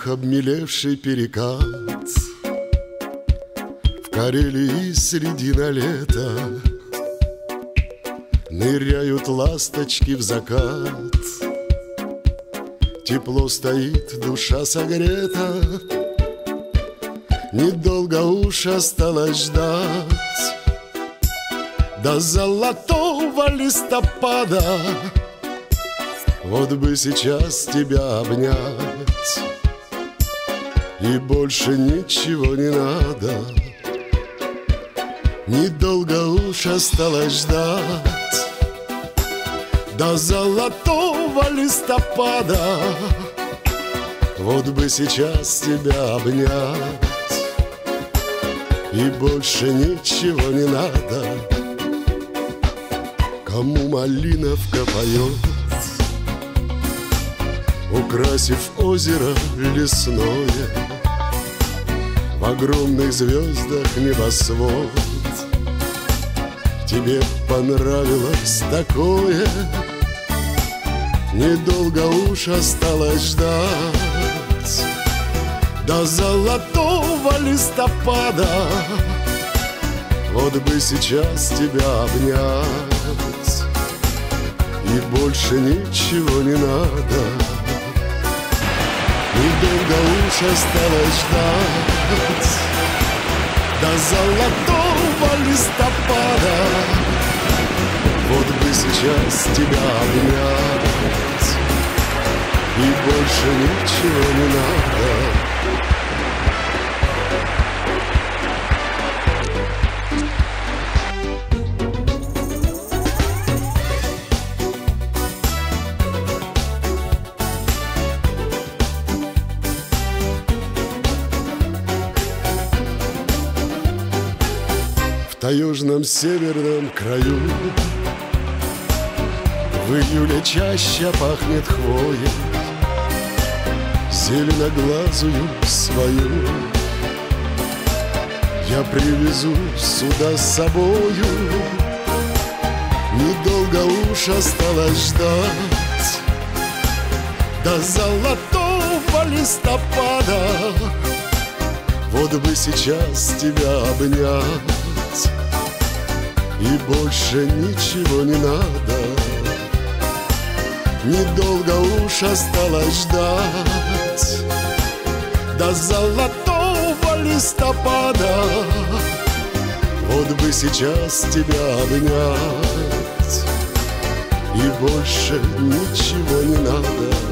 их обмелевший перекат. В Карелии средина лета ныряют ласточки в закат. Тепло стоит, душа согрета, недолго уж осталось ждать до золотого листопада. Вот бы сейчас тебя обнять, и больше ничего не надо. Недолго уж осталось ждать до золотого листопада. Вот бы сейчас тебя обнять, и больше ничего не надо. Кому малиновка поет, украсив озеро лесное, в огромных звездах небосвод. Тебе понравилось такое, недолго уж осталось ждать до золотого листопада. Вот бы сейчас тебя обнять, и больше ничего не надо. Недолго уж осталось ждать до золотого листопада. Вот бы сейчас тебя обнять, и больше ничего не надо. В таежном северном краю в июле чаще пахнет хвоей, зеленоглазую свою я привезу сюда с собою. Недолго уж осталось ждать до золотого листопада. Вот бы сейчас тебя обнять, и больше ничего не надо. Недолго уж осталось ждать до золотого листопада. Вот бы сейчас тебя обнять, и больше ничего не надо.